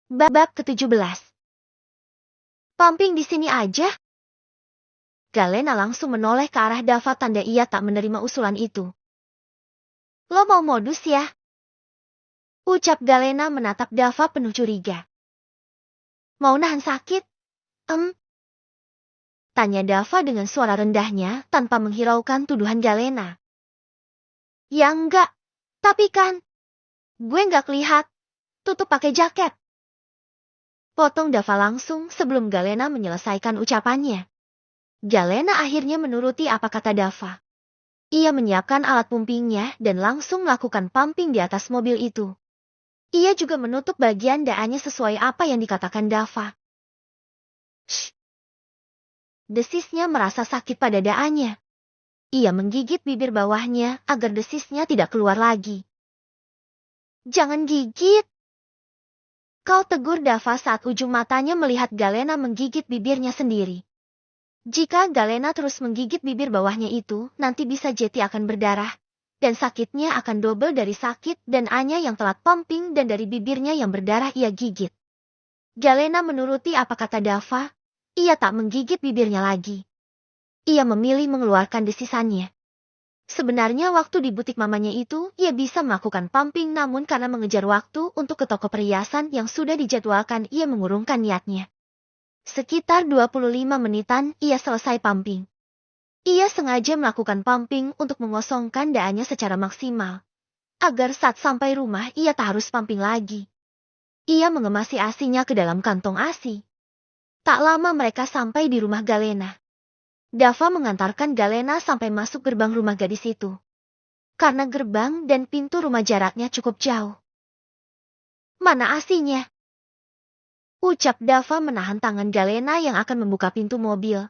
Bab ke-17. Pumping di sini aja? Galena langsung menoleh ke arah Dava tanda ia tak menerima usulan itu. Lo mau modus ya? Ucap Galena menatap Dava penuh curiga. Mau nahan sakit? Tanya Dava dengan suara rendahnya tanpa menghiraukan tuduhan Galena. Ya enggak, tapi kan, gue enggak kelihat. Tutup pakai jaket. Potong Dava langsung sebelum Galena menyelesaikan ucapannya. Galena akhirnya menuruti apa kata Dava. Ia menyiapkan alat pumpingnya dan langsung melakukan pumping di atas mobil itu. Ia juga menutup bagian daannya sesuai apa yang dikatakan Dava. Shh. Desisnya merasa sakit pada daannya. Ia menggigit bibir bawahnya agar desisnya tidak keluar lagi. Jangan gigit. Kau tegur Dava saat ujung matanya melihat Galena menggigit bibirnya sendiri. Jika Galena terus menggigit bibir bawahnya itu, nanti bisa Jetty akan berdarah. Dan sakitnya akan double dari sakit dan Anya yang telat pumping dan dari bibirnya yang berdarah ia gigit. Galena menuruti apa kata Dava, ia tak menggigit bibirnya lagi. Ia memilih mengeluarkan desisannya. Sebenarnya waktu di butik mamanya itu, ia bisa melakukan pumping namun karena mengejar waktu untuk ke toko perhiasan yang sudah dijadwalkan ia mengurungkan niatnya. Sekitar 25 menitan ia selesai pumping. Ia sengaja melakukan pumping untuk mengosongkan daannya secara maksimal. Agar saat sampai rumah ia tak harus pumping lagi. Ia mengemasi asinya ke dalam kantong asi. Tak lama mereka sampai di rumah Galena. Dava mengantarkan Galena sampai masuk gerbang rumah gadis itu. Karena gerbang dan pintu rumah jaraknya cukup jauh. Mana asinya? Ucap Dava menahan tangan Galena yang akan membuka pintu mobil.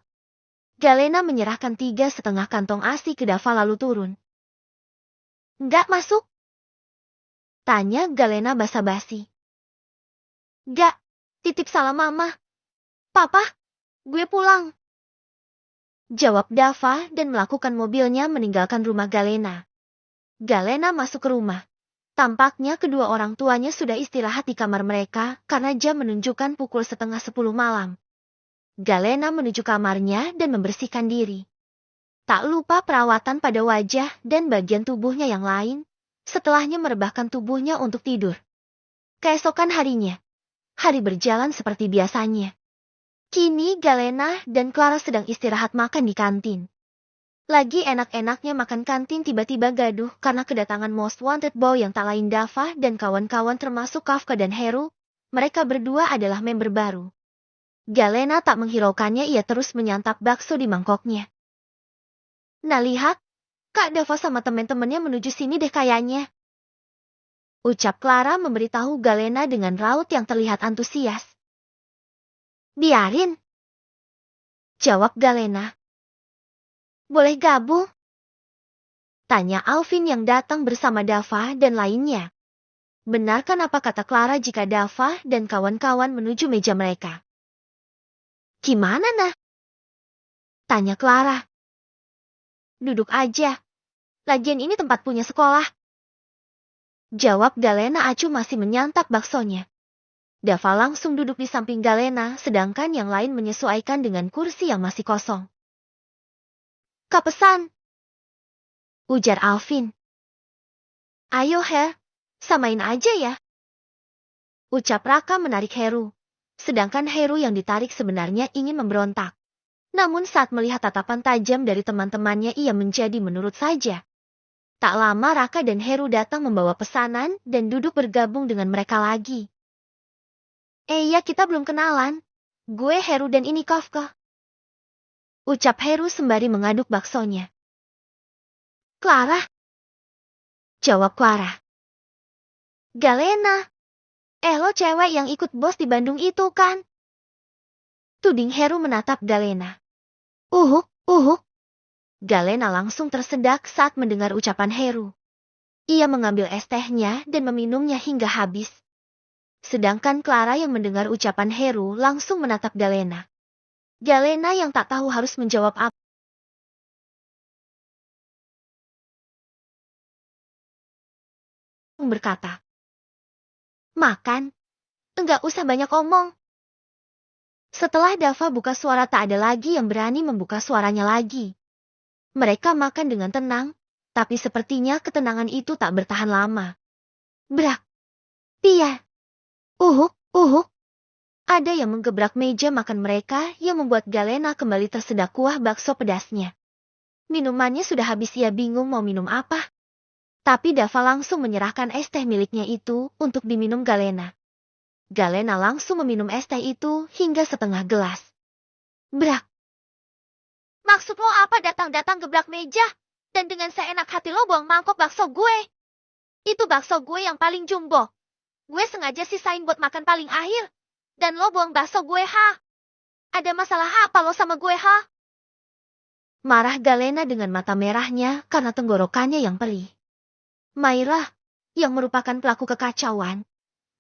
Galena menyerahkan 3,5 kantong asi ke Dava lalu turun. Nggak masuk? Tanya Galena basa-basi. Nggak, titip salam mama. Papa, gue pulang. Jawab Dava dan melakukan mobilnya meninggalkan rumah Galena. Galena masuk ke rumah. Tampaknya kedua orang tuanya sudah istirahat di kamar mereka karena jam menunjukkan pukul 9:30 malam. Galena menuju kamarnya dan membersihkan diri. Tak lupa perawatan pada wajah dan bagian tubuhnya yang lain, setelahnya merebahkan tubuhnya untuk tidur. Keesokan harinya, hari berjalan seperti biasanya. Kini Galena dan Clara sedang istirahat makan di kantin. Lagi enak-enaknya makan kantin tiba-tiba gaduh karena kedatangan Most Wanted Boy yang tak lain Dava dan kawan-kawan termasuk Kafka dan Heru. Mereka berdua adalah member baru. Galena tak menghiraukannya, ia terus menyantap bakso di mangkoknya. Nah lihat, Kak Dava sama temen-temennya menuju sini deh kayaknya. Ucap Clara memberitahu Galena dengan raut yang terlihat antusias. Biarin. Jawab Galena. Boleh gabung? Tanya Alvin yang datang bersama Dava dan lainnya. Benarkan apa kata Clara jika Dava dan kawan-kawan menuju meja mereka? Gimana nah? Tanya Clara. Duduk aja. Lagian ini tempat punya sekolah. Jawab Galena acuh masih menyantap baksonya. Dava langsung duduk di samping Galena sedangkan yang lain menyesuaikan dengan kursi yang masih kosong. Kak pesan. Ujar Alvin. Ayo Her, samain aja ya. Ucap Raka menarik Heru. Sedangkan Heru yang ditarik sebenarnya ingin memberontak. Namun saat melihat tatapan tajam dari teman-temannya ia menjadi menurut saja. Tak lama Raka dan Heru datang membawa pesanan dan duduk bergabung dengan mereka lagi. Ya kita belum kenalan. Gue Heru dan ini Kafka. Ucap Heru sembari mengaduk baksonya. Clara. Jawab Clara. Galena. Lo cewek yang ikut bos di Bandung itu kan? Tuding Heru menatap Galena. Uhuk. Galena langsung tersedak saat mendengar ucapan Heru. Ia mengambil es tehnya dan meminumnya hingga habis. Sedangkan Clara yang mendengar ucapan Heru langsung menatap Galena. Galena yang tak tahu harus menjawab apa. Berkata. Makan. Enggak usah banyak omong. Setelah Dava buka suara tak ada lagi yang berani membuka suaranya lagi. Mereka makan dengan tenang, tapi sepertinya ketenangan itu tak bertahan lama. Brak. Pia. Uhuk, uhuk. Ada yang menggebrak meja makan mereka yang membuat Galena kembali tersedak kuah bakso pedasnya. Minumannya sudah habis, ia bingung mau minum apa. Tapi Dava langsung menyerahkan es teh miliknya itu untuk diminum Galena. Galena langsung meminum es teh itu hingga setengah gelas. Brak. Maksud lo apa datang-datang gebrak meja? Dan dengan seenak hati lo buang mangkok bakso gue? Itu bakso gue yang paling jumbo. Gue sengaja sisain buat makan paling akhir. Dan lo buang bakso gue, ha? Ada masalah apa lo sama gue, ha? Marah Galena dengan mata merahnya karena tenggorokannya yang perih. Maira, yang merupakan pelaku kekacauan,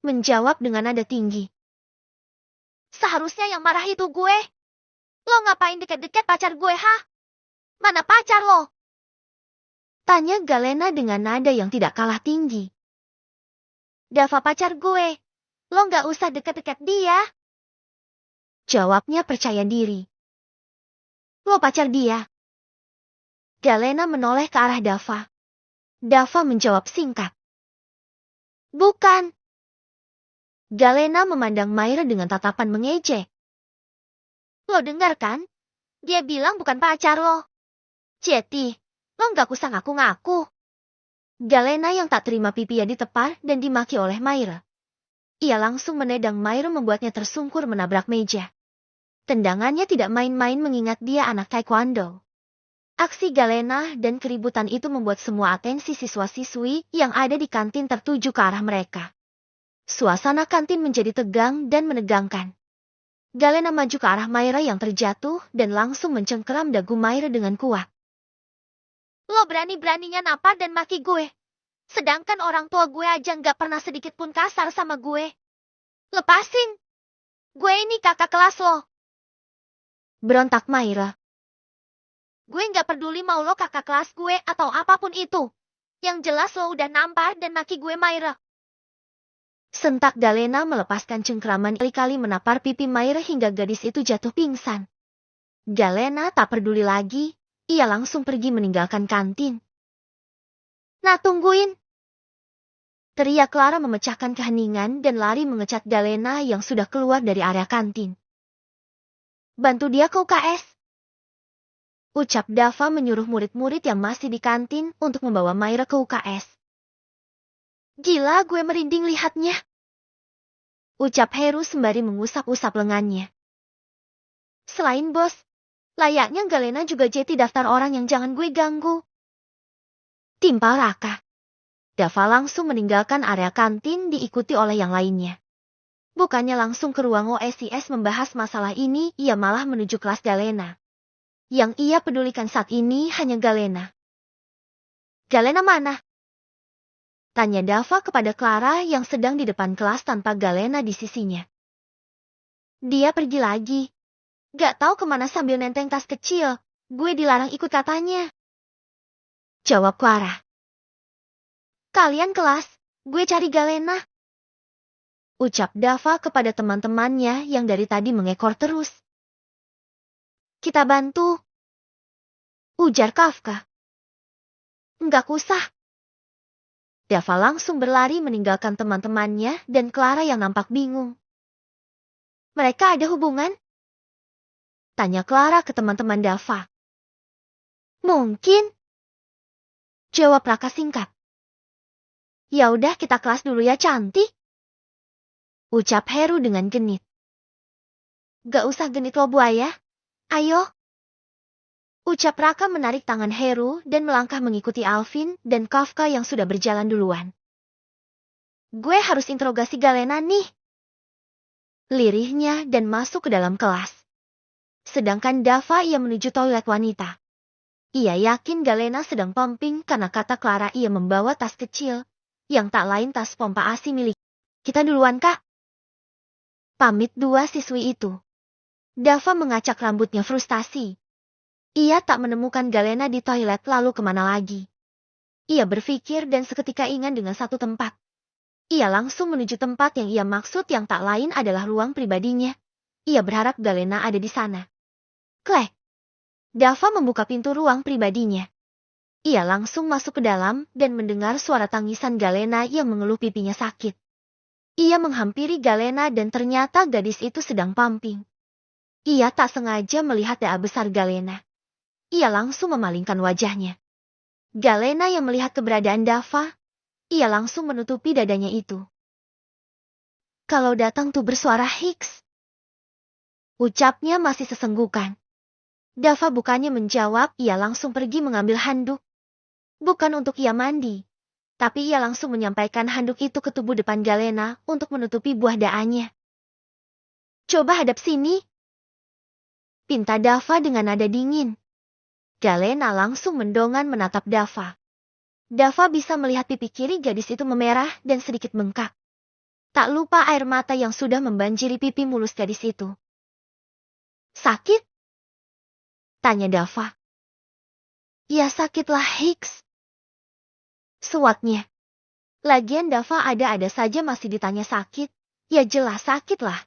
menjawab dengan nada tinggi. Seharusnya yang marah itu gue. Lo ngapain deket-deket pacar gue, ha? Mana pacar lo? Tanya Galena dengan nada yang tidak kalah tinggi. Dava pacar gue. Lo nggak usah deket-deket dia. Jawabnya percaya diri. Lo pacar dia. Galena menoleh ke arah Dava. Dava menjawab singkat. Bukan. Galena memandang Maira dengan tatapan mengejek. Lo dengar kan? Dia bilang bukan pacar lo. Jadi, lo nggak usah ngaku-ngaku. Galena yang tak terima pipinya ditepar dan dimaki oleh Maira. Ia langsung menendang Maira membuatnya tersungkur menabrak meja. Tendangannya tidak main-main mengingat dia anak taekwondo. Aksi Galena dan keributan itu membuat semua atensi siswa-siswi yang ada di kantin tertuju ke arah mereka. Suasana kantin menjadi tegang dan menegangkan. Galena maju ke arah Maira yang terjatuh dan langsung mencengkeram dagu Maira dengan kuat. Lo berani-beraninya nampar dan maki gue. Sedangkan orang tua gue aja nggak pernah sedikit pun kasar sama gue. Lepasin. Gue ini kakak kelas lo. Berontak Maira. Gue nggak peduli mau lo kakak kelas gue atau apapun itu. Yang jelas lo udah nampar dan maki gue, Maira. Sentak Galena melepaskan cengkraman kali-kali menapar pipi Maira hingga gadis itu jatuh pingsan. Galena tak peduli lagi, ia langsung pergi meninggalkan kantin. Nah, tungguin. Teriak Clara memecahkan keheningan dan lari mengecat Galena yang sudah keluar dari area kantin. Bantu dia ke UKS. Ucap Dava menyuruh murid-murid yang masih di kantin untuk membawa Maira ke UKS. Gila, gue merinding lihatnya. Ucap Heru sembari mengusap-usap lengannya. Selain bos, layaknya Galena juga jadi daftar orang yang jangan gue ganggu. Timpal Raka. Dava langsung meninggalkan area kantin diikuti oleh yang lainnya. Bukannya langsung ke ruang OSIS membahas masalah ini, ia malah menuju kelas Galena. Yang ia pedulikan saat ini hanya Galena. Galena mana? Tanya Dava kepada Clara yang sedang di depan kelas tanpa Galena di sisinya. Dia pergi lagi. Gak tahu kemana sambil nenteng tas kecil. Gue dilarang ikut katanya. Jawab Clara. Kalian kelas, gue cari Galena. Ucap Dava kepada teman-temannya yang dari tadi mengekor terus. Kita bantu. Ujar Kafka. Enggak usah. Dava langsung berlari meninggalkan teman-temannya dan Clara yang nampak bingung. Mereka ada hubungan? Tanya Clara ke teman-teman Dava. Mungkin. Jawab Raka singkat. Ya udah kita kelas dulu ya cantik. Ucap Heru dengan genit. Gak usah genit lo buaya. Ayo. Ucap Raka menarik tangan Heru dan melangkah mengikuti Alvin dan Kafka yang sudah berjalan duluan. Gue harus interogasi Galena nih. Lirihnya dan masuk ke dalam kelas. Sedangkan Dava ia menuju toilet wanita. Ia yakin Galena sedang pumping karena kata Clara ia membawa tas kecil, yang tak lain tas pompa ASI milik. Kita duluan kak. Pamit dua siswi itu. Dava mengacak rambutnya frustasi. Ia tak menemukan Galena di toilet lalu kemana lagi. Ia berpikir dan seketika ingat dengan satu tempat. Ia langsung menuju tempat yang ia maksud yang tak lain adalah ruang pribadinya. Ia berharap Galena ada di sana. Klek. Dava membuka pintu ruang pribadinya. Ia langsung masuk ke dalam dan mendengar suara tangisan Galena yang mengeluh pipinya sakit. Ia menghampiri Galena dan ternyata gadis itu sedang pumping. Ia tak sengaja melihat dada besar Galena. Ia langsung memalingkan wajahnya. Galena yang melihat keberadaan Dava, ia langsung menutupi dadanya itu. Kalau datang tuh bersuara Hicks. Ucapnya masih sesenggukan. Dava bukannya menjawab, ia langsung pergi mengambil handuk. Bukan untuk ia mandi, tapi ia langsung menyampaikan handuk itu ke tubuh depan Galena untuk menutupi buah daannya. Coba hadap sini. Pinta Dava dengan nada dingin. Galena langsung mendongan menatap Dava. Dava bisa melihat pipi kiri gadis itu memerah dan sedikit bengkak. Tak lupa air mata yang sudah membanjiri pipi mulus gadis itu. Sakit? Tanya Dava. Ya sakitlah Hicks. Suatnya. Lagian Dava ada-ada saja masih ditanya sakit. Ya jelas sakit lah.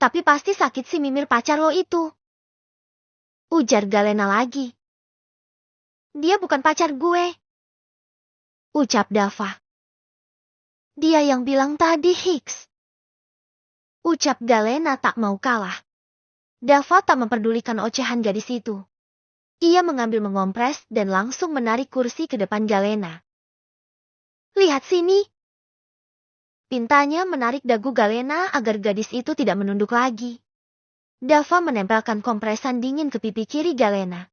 Tapi pasti sakit si Mimir pacar lo itu. Ujar Galena lagi. Dia bukan pacar gue. Ucap Dava. Dia yang bilang tadi Hicks. Ucap Galena tak mau kalah. Dava tak memperdulikan ocehan gadis itu. Ia mengambil mengompres dan langsung menarik kursi ke depan Galena. Lihat sini. Pintanya menarik dagu Galena agar gadis itu tidak menunduk lagi. Dava menempelkan kompresan dingin ke pipi kiri Galena.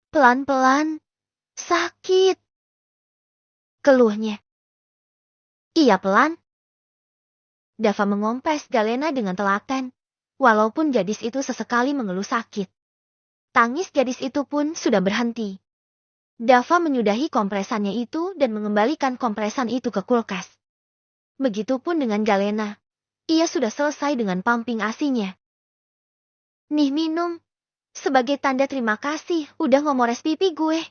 Pelan-pelan. Sakit. Keluhnya. Iya pelan. Dava mengompres Galena dengan telaten. Walaupun gadis itu sesekali mengeluh sakit. Tangis gadis itu pun sudah berhenti. Dava menyudahi kompresannya itu dan mengembalikan kompresan itu ke kulkas. Begitupun dengan Galena. Ia sudah selesai dengan pumping asinya. Nih minum. Sebagai tanda terima kasih udah ngomores pipi gue.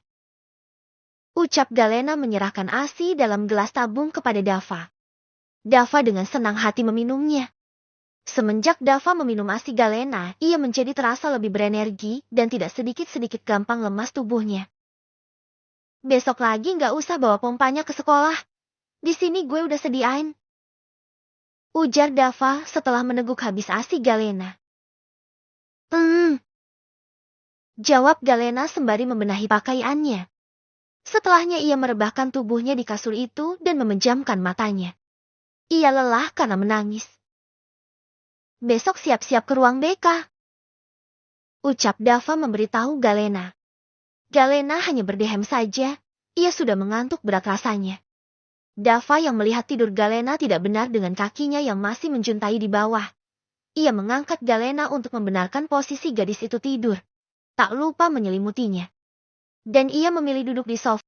Ucap Galena menyerahkan asi dalam gelas tabung kepada Dava. Dava dengan senang hati meminumnya. Semenjak Dava meminum asi Galena, ia menjadi terasa lebih berenergi dan tidak sedikit-sedikit gampang lemas tubuhnya. Besok lagi nggak usah bawa pompanya ke sekolah. Di sini gue udah sediain. Ujar Dava setelah meneguk habis asi Galena. Jawab Galena sembari membenahi pakaiannya. Setelahnya ia merebahkan tubuhnya di kasur itu dan memejamkan matanya. Ia lelah karena menangis. Besok siap-siap ke ruang BK. Ucap Dava memberitahu Galena. Galena hanya berdehem saja, ia sudah mengantuk berat rasanya. Dava yang melihat tidur Galena tidak benar dengan kakinya yang masih menjuntai di bawah. Ia mengangkat Galena untuk membenarkan posisi gadis itu tidur. Tak lupa menyelimutinya. Dan ia memilih duduk di sofa.